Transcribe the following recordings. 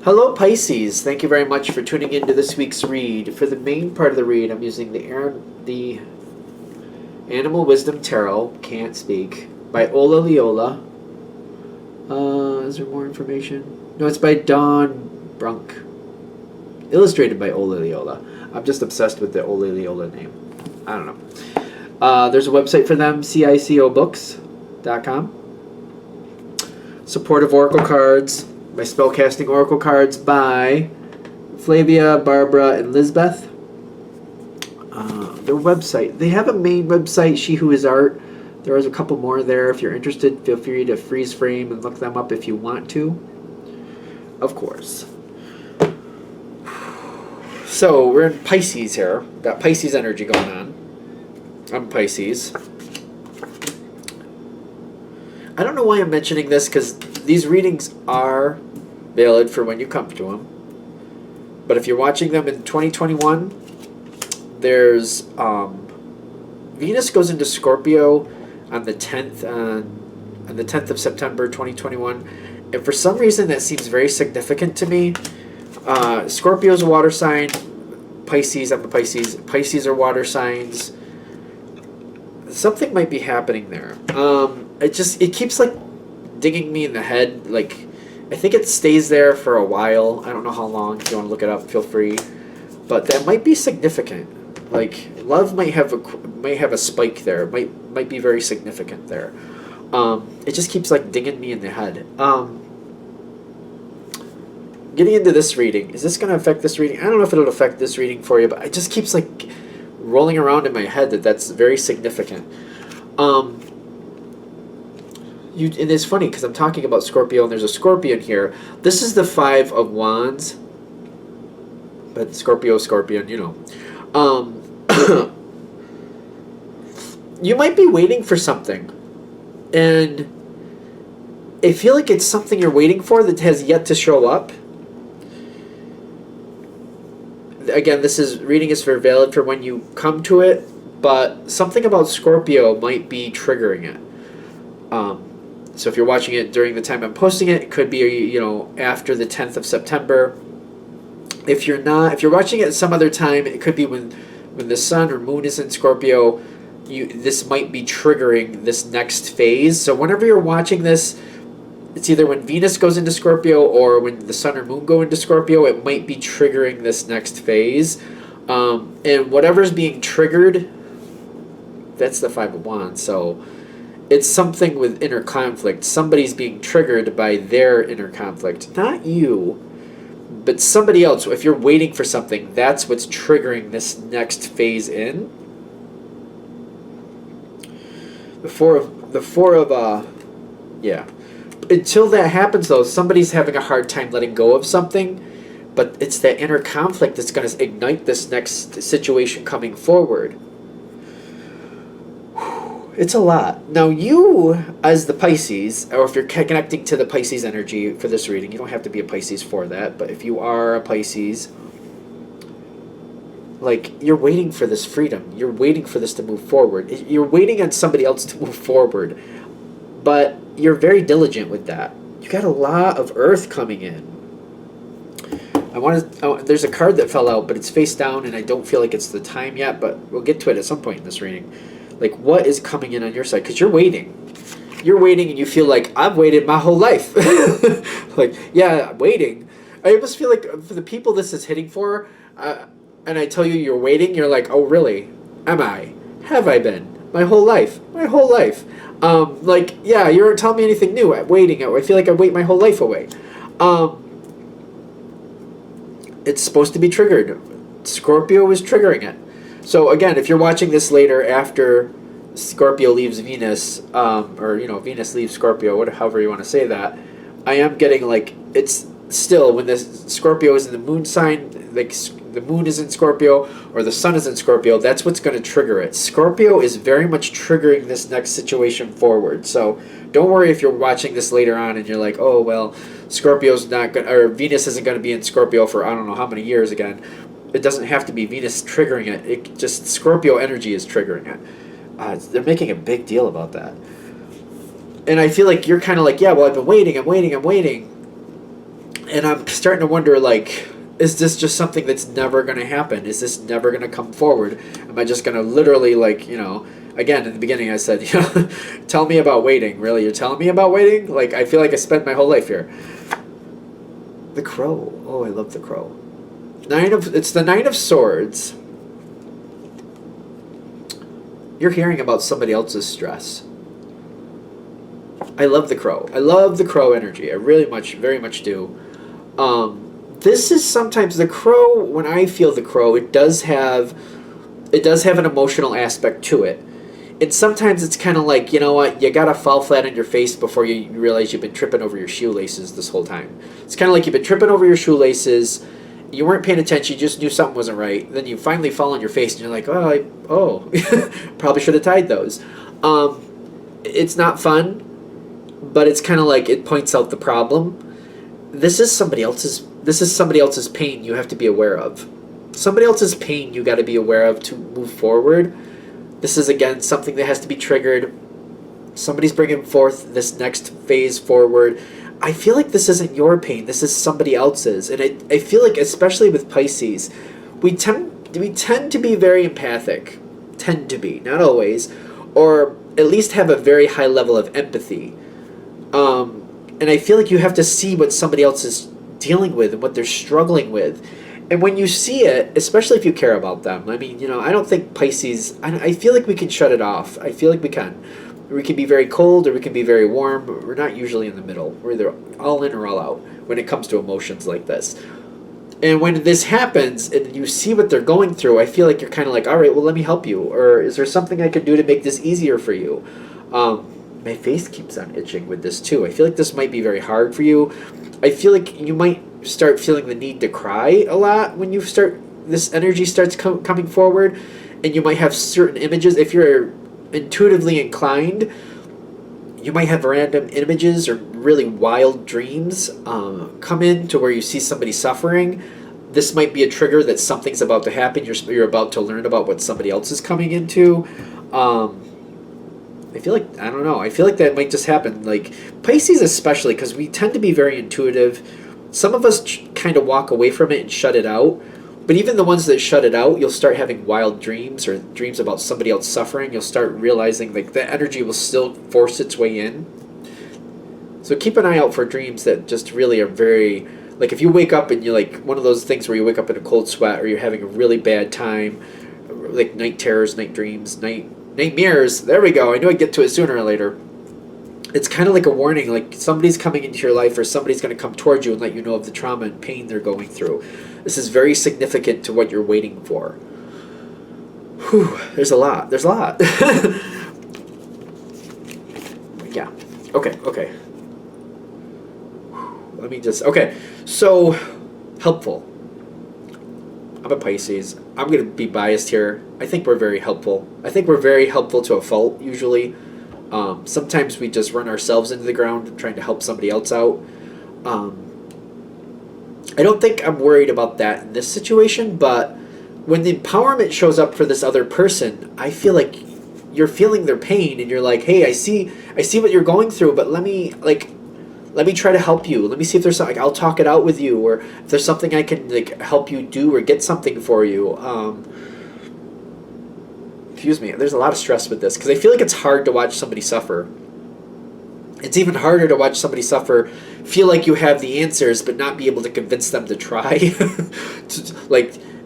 Hello, Pisces. Thank you very much for tuning into this week's read. For the main part of the read, I'm using the Animal Wisdom Tarot, can't speak, by Ola Leola. Is there more information? No, it's by Dawn Brunk. Illustrated by Ola Leola. I'm just obsessed with the Ola Leola name. I don't know. There's a website for them, cicobooks.com. Supportive Oracle cards. My spellcasting oracle cards by Flavia, Barbara, and Lisbeth. Their website. They have a main website, She Who Is Art. There is a couple more there. If you're interested, feel free to freeze frame and look them up if you want to. Of course. So, we're in Pisces here. Got Pisces energy going on. I'm Pisces. I don't know why I'm mentioning this, because these readings are valid for when you come to them. But if you're watching them in 2021, there's Venus goes into Scorpio on the 10th of September 2021, and for some reason that seems very significant to me. Scorpio's a water sign. Pisces, I'm a Pisces. Pisces are water signs. Something might be happening there. It keeps like digging me in the head. Like, I think it stays there for a while. I don't know how long. If you want to look it up, feel free. But that might be significant. Like, love might have a spike there. Might be very significant there. It just keeps like digging me in the head. Getting into this reading, is this going to affect this reading? I don't know if it'll affect this reading for you, but it just keeps like rolling around in my head that's very significant. And it's funny because I'm talking about Scorpio and there's a Scorpion here. This is the Five of Wands, but Scorpion, you know. You might be waiting for something, and I feel like it's something you're waiting for that has yet to show up. Again, reading is valid for when you come to it, but something about Scorpio might be triggering it. So if you're watching it during the time I'm posting it, it could be, after the 10th of September. If you're watching it at some other time, it could be when the sun or moon is in Scorpio. This might be triggering this next phase. So whenever you're watching this, it's either when Venus goes into Scorpio or when the sun or moon go into Scorpio, it might be triggering this next phase. And whatever's being triggered, that's the Five of Wands. So it's something with inner conflict. Somebody's being triggered by their inner conflict. Not you, but somebody else. If you're waiting for something, that's what's triggering this next phase in. Yeah. Until that happens, though, somebody's having a hard time letting go of something, but it's that inner conflict that's going to ignite this next situation coming forward. It's a lot. Now, you, as the Pisces, or if you're connecting to the Pisces energy for this reading, you don't have to be a Pisces for that, but if you are a Pisces, like, you're waiting for this freedom. You're waiting for this to move forward. You're waiting on somebody else to move forward, but you're very diligent with that. You got a lot of earth coming in. There's a card that fell out, but it's face down, and I don't feel like it's the time yet, but we'll get to it at some point in this reading. Like, what is coming in on your side? Because you're waiting. You're waiting, and you feel like, I've waited my whole life. Like, yeah, waiting. I almost feel like for the people this is hitting for, and I tell you you're waiting, you're like, oh, really? Am I? Have I been? My whole life. My whole life. Like, yeah, you aren't telling me anything new. I'm waiting. I feel like I wait my whole life away. It's supposed to be triggered. Scorpio is triggering it. So again, if you're watching this later after Scorpio leaves Venus, or Venus leaves Scorpio, however you want to say that, I am getting like, it's still when the Scorpio is in the moon sign, like the moon is in Scorpio or the sun is in Scorpio, that's what's going to trigger it. Scorpio is very much triggering this next situation forward. So don't worry if you're watching this later on and you're like, oh, well, Scorpio's not going, or Venus isn't going to be in Scorpio for I don't know how many years again. It doesn't have to be Venus triggering it. It just, Scorpio energy is triggering it. They're making a big deal about that. And I feel like you're kind of like, yeah, well, I'm waiting. And I'm starting to wonder, like, is this just something that's never going to happen? Is this never going to come forward? Am I just going to literally, like, again, in the beginning I said, tell me about waiting. Really? You're telling me about waiting? Like, I feel like I spent my whole life here. The Crow. Oh, I love the Crow. It's the Nine of Swords. You're hearing about somebody else's stress. I love the Crow. I love the Crow energy. I really very much do. This is sometimes the Crow. When I feel the Crow, it does have an emotional aspect to it. And sometimes it's kind of like, you know what, you gotta fall flat on your face before you realize you've been tripping over your shoelaces this whole time. It's kind of like you've been tripping over your shoelaces, you weren't paying attention, you just knew something wasn't right. Then you finally fall on your face and you're like, probably should have tied those. It's not fun, but it's kind of like it points out the problem. This is somebody else's pain you have to be aware of. Somebody else's pain you got to be aware of to move forward. This is, again, something that has to be triggered. Somebody's bringing forth this next phase forward. I feel like this isn't your pain. This is somebody else's. And I feel like, especially with Pisces, we tend to be very empathic. Tend to be. Not always. Or at least have a very high level of empathy. And I feel like you have to see what somebody else is dealing with and what they're struggling with. And when you see it, especially if you care about them, I mean, I don't think Pisces, I feel like we can shut it off. I feel like we can. We can be very cold or we can be very warm. We're not usually in the middle. We're either all in or all out when it comes to emotions like this. And when this happens and you see what they're going through, I feel like you're kind of like, all right, well, let me help you. Or is there something I could do to make this easier for you? My face keeps on itching with this too. I feel like this might be very hard for you. I feel like you might start feeling the need to cry a lot when this energy starts coming forward, and you might have certain images. If you're intuitively inclined, you might have random images or really wild dreams come in to where you see somebody suffering. This might be a trigger that something's about to happen. You're about to learn about what somebody else is coming into. I feel like, I don't know, I feel like that might just happen. Like, Pisces especially, because we tend to be very intuitive. Some of us kind of walk away from it and shut it out. But even the ones that shut it out, you'll start having wild dreams or dreams about somebody else suffering. You'll start realizing like the energy will still force its way in. So keep an eye out for dreams that just really are very, like if you wake up and you're like one of those things where you wake up in a cold sweat or you're having a really bad time, like night terrors, night dreams, nightmares. There we go. I knew I'd get to it sooner or later. It's kind of like a warning, like somebody's coming into your life or somebody's going to come towards you and let you know of the trauma and pain they're going through. This is very significant to what you're waiting for. Whew, there's a lot. Yeah. Okay. Let me just... Okay, so helpful. I'm a Pisces. I'm going to be biased here. I think we're very helpful. I think we're very helpful to a fault, usually. Sometimes we just run ourselves into the ground trying to help somebody else out. I don't think I'm worried about that in this situation, but when the empowerment shows up for this other person, I feel like you're feeling their pain and you're like, hey, I see what you're going through, but let me try to help you. Let me see if there's something, I'll talk it out with you, or if there's something I can help you do or get something for you. Excuse me, there's a lot of stress with this because I feel like it's hard to watch somebody suffer. It's even harder to watch somebody suffer, feel like you have the answers, but not be able to convince them to try.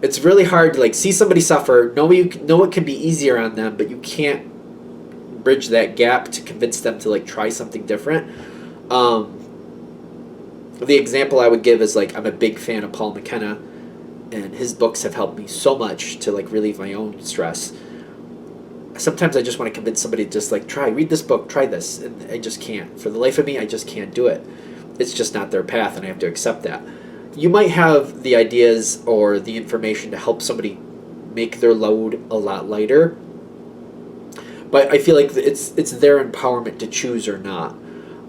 It's really hard to see somebody suffer, know it can be easier on them, but you can't bridge that gap to convince them to try something different. The example I would give is I'm a big fan of Paul McKenna, and his books have helped me so much to relieve my own stress. Sometimes I just want to convince somebody to just read this book, try this, and I just can't. For the life of me, I just can't do it. It's just not their path, and I have to accept that. You might have the ideas or the information to help somebody make their load a lot lighter, but I feel like it's their empowerment to choose or not.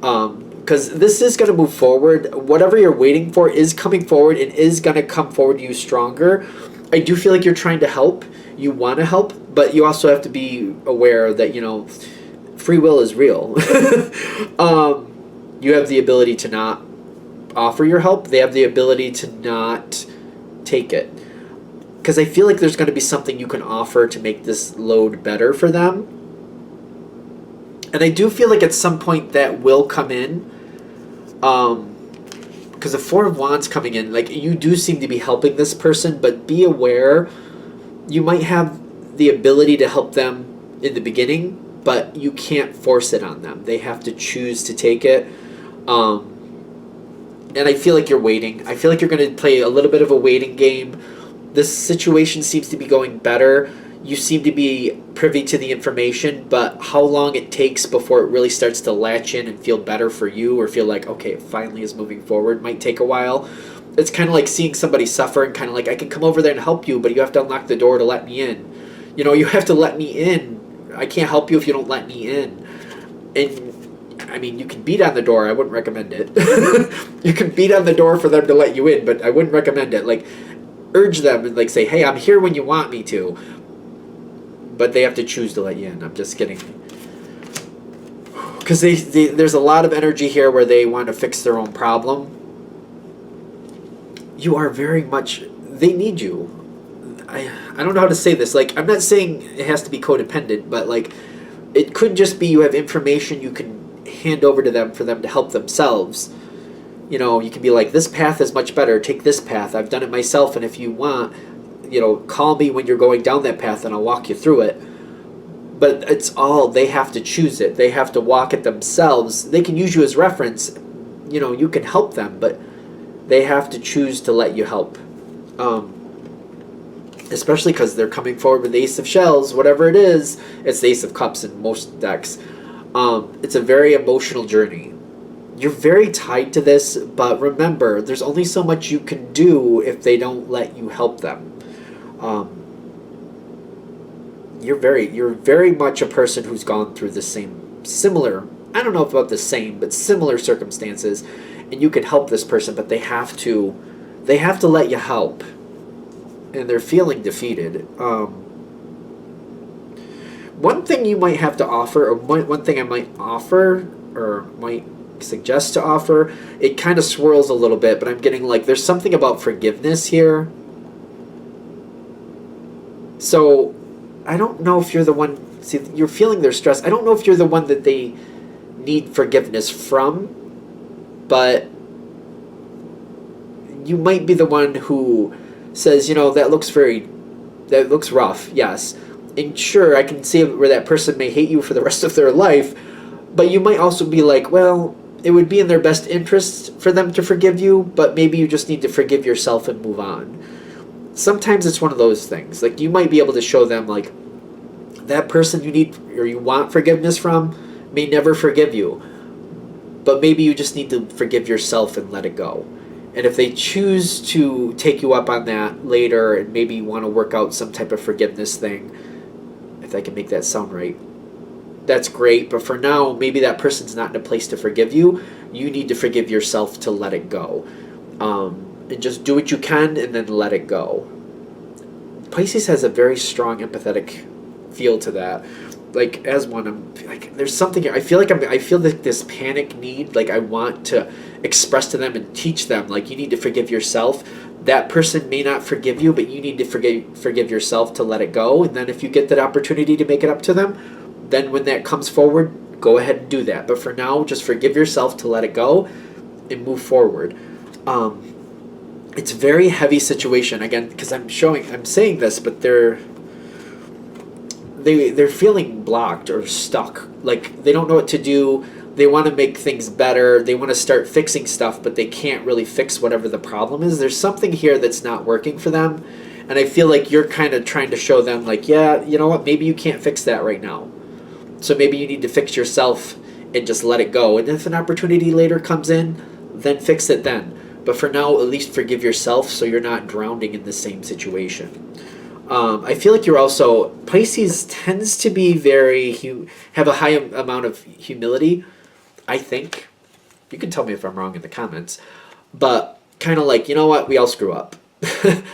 Because this is going to move forward. Whatever you're waiting for is coming forward and is going to come forward to you stronger. I do feel like you're trying to help. You want to help, but you also have to be aware that, free will is real. You have the ability to not offer your help, they have the ability to not take it. Because I feel like there's going to be something you can offer to make this load better for them. And I do feel like at some point that will come in. Because the Four of Wands coming in, like, you do seem to be helping this person, but be aware you might have the ability to help them in the beginning, but you can't force it on them. They have to choose to take it. And I feel like you're waiting. I feel like you're going to play a little bit of a waiting game. This situation seems to be going better. You seem to be privy to the information, but how long it takes before it really starts to latch in and feel better for you, or feel like, okay, it finally is moving forward, might take a while. It's kind of like seeing somebody suffer and kind of like, I can come over there and help you, but you have to unlock the door to let me in. You know, you have to let me in. I can't help you if you don't let me in. And, I mean, you can beat on the door. I wouldn't recommend it. You can beat on the door for them to let you in, but I wouldn't recommend it. Like, urge them and, like, say, hey, I'm here when you want me to. But they have to choose to let you in. I'm just kidding. Because there's a lot of energy here where they want to fix their own problem. You are very much... They need you. I don't know how to say this. Like, I'm not saying it has to be codependent, but, like, it could just be you have information you can hand over to them for them to help themselves. You know, you can be like, this path is much better. Take this path. I've done it myself, and if you want... You know, call me when you're going down that path and I'll walk you through it. But it's all, they have to choose it. They have to walk it themselves. They can use you as reference. You know, you can help them, but they have to choose to let you help. Especially because they're coming forward with the Ace of Shells, whatever it is. It's the Ace of Cups in most decks. It's a very emotional journey. You're very tied to this, but remember, there's only so much you can do if they don't let you help them. You're very much a person who's gone through the similar, I don't know about the same, but similar circumstances, and you can help this person, but they have to let you help, and they're feeling defeated. One thing you might have to offer, or one thing I might offer, or might suggest to offer, it kind of swirls a little bit, but I'm getting like, there's something about forgiveness here. So, I don't know if you're the one... See, you're feeling their stress. I don't know if you're the one that they need forgiveness from, but you might be the one who says, you know, that looks rough, yes. And sure, I can see where that person may hate you for the rest of their life, but you might also be like, well, it would be in their best interest for them to forgive you, but maybe you just need to forgive yourself and move on. Sometimes it's one of those things. Like, you might be able to show them, like, that person you need or you want forgiveness from may never forgive you. But maybe you just need to forgive yourself and let it go. And if they choose to take you up on that later and maybe want to work out some type of forgiveness thing, if I can make that sound right, that's great. But for now, maybe that person's not in a place to forgive you. You need to forgive yourself to let it go. And just do what you can and then let it go. Pisces has a very strong empathetic feel to that. Like, as one, I'm like, there's something here. I feel like this panic need, like I want to express to them and teach them, like, you need to forgive yourself. That person may not forgive you, but you need to forgive yourself to let it go. And then if you get that opportunity to make it up to them, then when that comes forward, go ahead and do that. But for now, just forgive yourself to let it go and move forward. It's a very heavy situation, again, because I'm saying this, but they're feeling blocked or stuck. Like, they don't know what to do. They want to make things better. They want to start fixing stuff, but they can't really fix whatever the problem is. There's something here that's not working for them. And I feel like you're kind of trying to show them, like, yeah, you know what, maybe you can't fix that right now. So maybe you need to fix yourself and just let it go. And if an opportunity later comes in, then fix it then. But for now, at least forgive yourself so you're not drowning in the same situation. I feel like you're also... Pisces tends to be have a high amount of humility, I think. You can tell me if I'm wrong in the comments. But kind of like, you know what? We all screw up.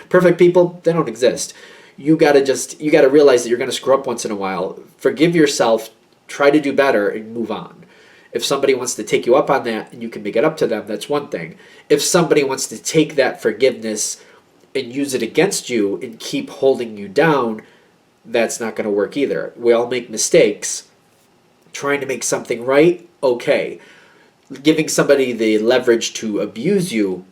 Perfect people, they don't exist. You gotta realize that you're gonna screw up once in a while. Forgive yourself, try to do better, and move on. If somebody wants to take you up on that and you can make it up to them, that's one thing. If somebody wants to take that forgiveness and use it against you and keep holding you down, that's not going to work either. We all make mistakes. Trying to make something right, okay. Giving somebody the leverage to abuse you,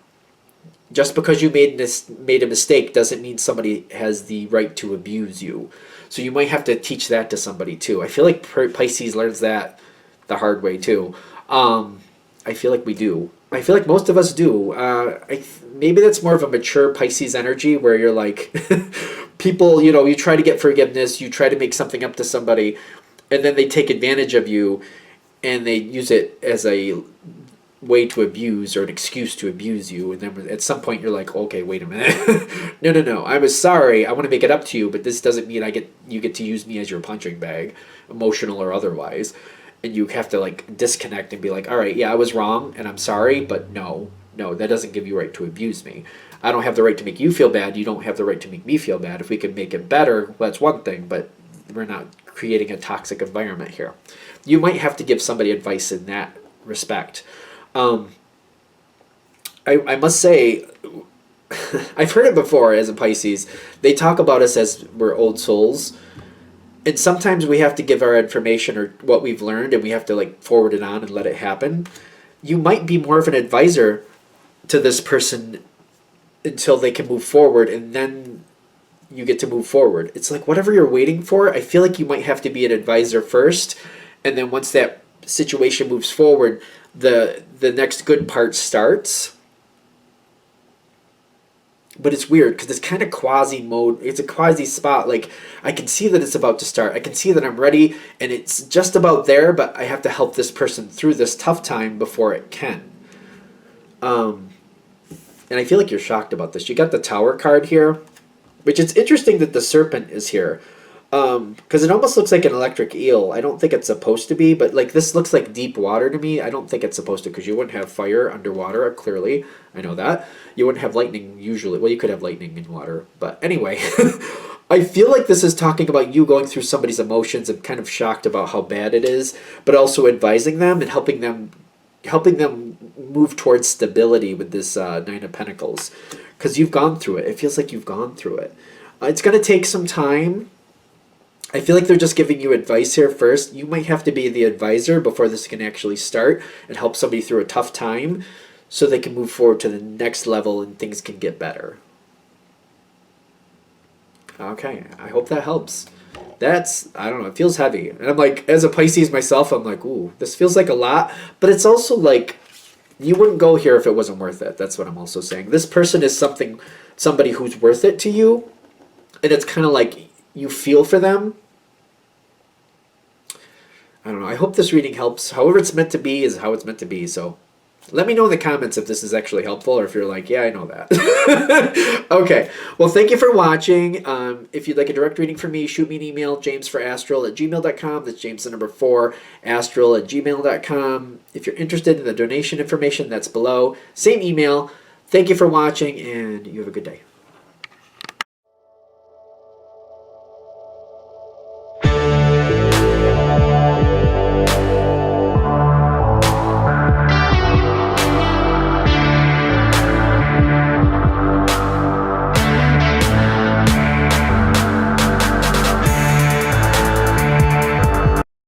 just because you made a mistake doesn't mean somebody has the right to abuse you. So you might have to teach that to somebody too. I feel like Pisces learns that the hard way too. I feel like we do. I feel like most of us do. Maybe that's more of a mature Pisces energy where you're like, people, you try to get forgiveness, you try to make something up to somebody, and then they take advantage of you and they use it as a way to abuse or an excuse to abuse you. And then at some point you're like, okay, wait a minute. No. I was sorry. I want to make it up to you, but this doesn't mean you get to use me as your punching bag, emotional or otherwise. And you have to like disconnect and be like, all right, yeah, I was wrong and I'm sorry, but no, that doesn't give you a right to abuse me. I don't have the right to make you feel bad. You don't have the right to make me feel bad. If we can make it better, well, that's one thing, but we're not creating a toxic environment here. You might have to give somebody advice in that respect. I must say, I've heard it before as a Pisces. They talk about us as we're old souls. And sometimes we have to give our information or what we've learned and we have to like forward it on and let it happen. You might be more of an advisor to this person until they can move forward, and then you get to move forward. It's like whatever you're waiting for, I feel like you might have to be an advisor first, and then once that situation moves forward, the next good part starts. But it's weird because it's kind of quasi mode. It's a quasi spot. Like I can see that it's about to start. I can see that I'm ready and it's just about there, but I have to help this person through this tough time before it can. And I feel like you're shocked about this. You got the Tower card here, which it's interesting that the Serpent is here. Because it almost looks like an electric eel. I don't think it's supposed to be, but like this looks like deep water to me. I don't think it's supposed to, because you wouldn't have fire underwater, clearly. I know that. You wouldn't have lightning usually. Well, you could have lightning in water. But anyway, I feel like this is talking about you going through somebody's emotions and kind of shocked about how bad it is, but also advising them and helping them move towards stability with this Nine of Pentacles. Because you've gone through it. It feels like you've gone through it. It's going to take some time. I feel like they're just giving you advice here first. You might have to be the advisor before this can actually start and help somebody through a tough time so they can move forward to the next level and things can get better. Okay, I hope that helps. I don't know, it feels heavy. And I'm like, as a Pisces myself, I'm like, ooh, this feels like a lot. But it's also like, you wouldn't go here if it wasn't worth it. That's what I'm also saying. This person is somebody who's worth it to you. And it's kind of like, you feel for them. I don't know. I hope this reading helps. However it's meant to be is how it's meant to be. So let me know in the comments if this is actually helpful or if you're like, yeah, I know that. Okay. Well, thank you for watching. If you'd like a direct reading from me, shoot me an email, jamesforastral@gmail.com. That's James the number 4, astral@gmail.com. If you're interested in the donation information, that's below. Same email. Thank you for watching, and you have a good day.